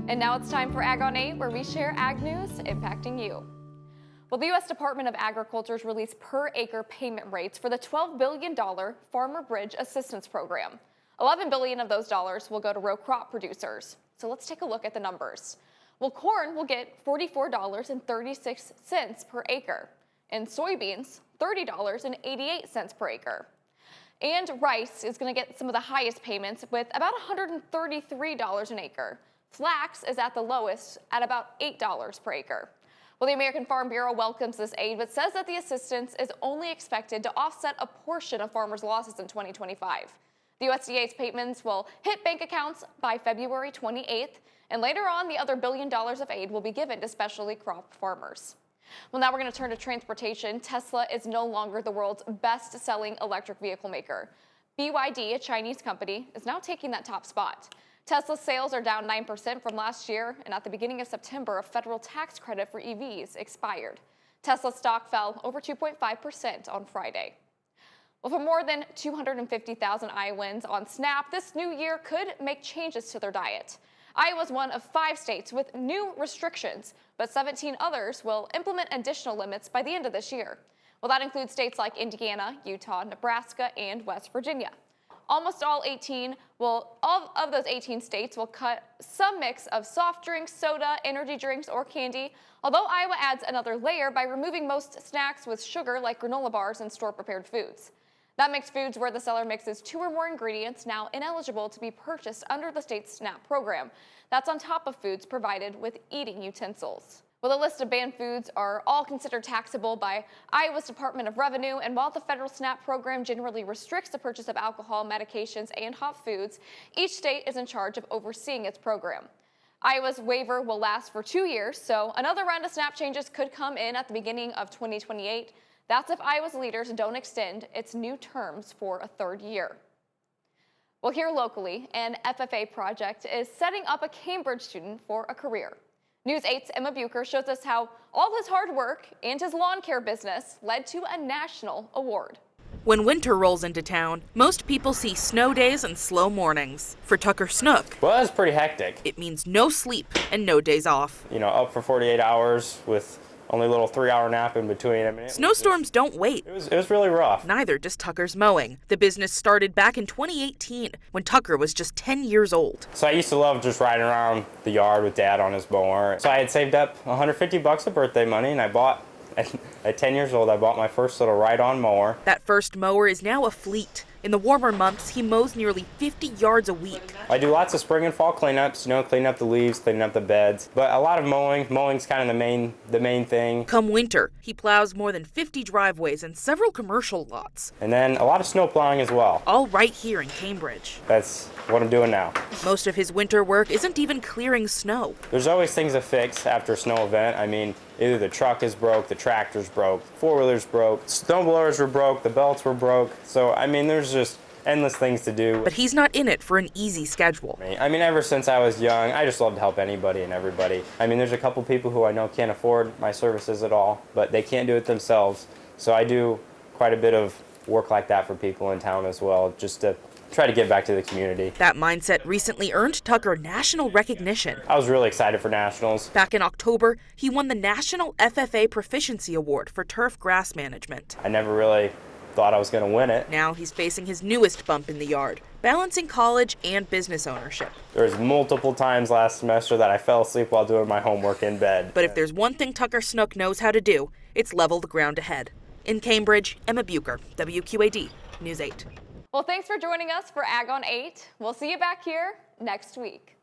And now it's time for Ag on 8, where we share ag news impacting you. Well, the U.S. Department of Agriculture's released per-acre payment rates for the $12 billion Farmer Bridge Assistance Program. $11 billion of those dollars will go to row crop producers. So let's take a look at the numbers. Well, corn will get $44.36 per acre, and soybeans, $30.88 per acre. And rice is going to get some of the highest payments with about $133 an acre. Flax is at the lowest at about $8 per acre. Well, the American Farm Bureau welcomes this aid, but says that the assistance is only expected to offset a portion of farmers' losses in 2025. The USDA's payments will hit bank accounts by February 28th, and later on, the other $1 billion of aid will be given to specialty crop farmers. Well, now we're going to turn to transportation. Tesla is no longer the world's best-selling electric vehicle maker. BYD, a Chinese company, is now taking that top spot. Tesla's sales are down 9% from last year, and at the beginning of September, a federal tax credit for EVs expired. Tesla stock fell over 2.5% on Friday. Well, for more than 250,000 Iowans on SNAP, this new year could make changes to their diet. Iowa's one of 5 states with new restrictions, but 17 others will implement additional limits by the end of this year. Well, that includes states like Indiana, Utah, Nebraska, and West Virginia. Almost all of those 18 states will cut some mix of soft drinks, soda, energy drinks, or candy, although Iowa adds another layer by removing most snacks with sugar like granola bars and store-prepared foods. That makes foods where the seller mixes 2 or more ingredients now ineligible to be purchased under the state's SNAP program. That's on top of foods provided with eating utensils. Well, the list of banned foods are all considered taxable by Iowa's Department of Revenue, and while the federal SNAP program generally restricts the purchase of alcohol, medications, and hot foods, each state is in charge of overseeing its program. Iowa's waiver will last for 2 years, so another round of SNAP changes could come in at the beginning of 2028. That's if Iowa's leaders don't extend its new terms for a 3rd year. Well, here locally, an FFA project is setting up a Cambridge student for a career. News 8's Emma Bucher shows us how all his hard work and his lawn care business led to a national award. When winter rolls into town, most people see snow days and slow mornings. For Tucker Snook, well, that's pretty hectic. It means no sleep and no days off. You know, up for 48 hours with only a little 3-hour nap in between. I mean, snowstorms don't wait. It was really rough. Neither does Tucker's mowing. The business started back in 2018 when Tucker was just 10 years old. So I used to love just riding around the yard with Dad on his mower. So I had saved up $150 of birthday money, and I bought, at 10 years old, I bought my first little ride-on mower. That first mower is now a fleet. In the warmer months, he mows nearly 50 yards a week. I do lots of spring and fall cleanups, you know, cleaning up the leaves, cleaning up the beds. But a lot of mowing. Mowing's kind of the main thing. Come winter, he plows more than 50 driveways and several commercial lots. And then a lot of snow plowing as well. All right here in Cambridge. That's what I'm doing now. Most of his winter work isn't even clearing snow. There's always things to fix after a snow event. I mean, either the truck is broke, the tractor's broke, 4-wheelers broke, snowblowers were broke, the belts were broke. So, I mean, there's just endless things to do. But he's not in it for an easy schedule. I mean, ever since I was young, I just love to help anybody and everybody. I mean, there's a couple people who I know can't afford my services at all, but they can't do it themselves. So I do quite a bit of work like that for people in town as well, just to try to give back to the community. That mindset recently earned Tucker national recognition. I was really excited for nationals. Back in October, he won the National FFA Proficiency Award for turf grass management. I never really thought I was going to win it. Now he's facing his newest bump in the yard, balancing college and business ownership. There was multiple times last semester that I fell asleep while doing my homework in bed. But if there's one thing Tucker Snook knows how to do, it's level the ground ahead. In Cambridge, Emma Bucher, WQAD News 8. Well, thanks for joining us for Ag on 8. We'll see you back here next week.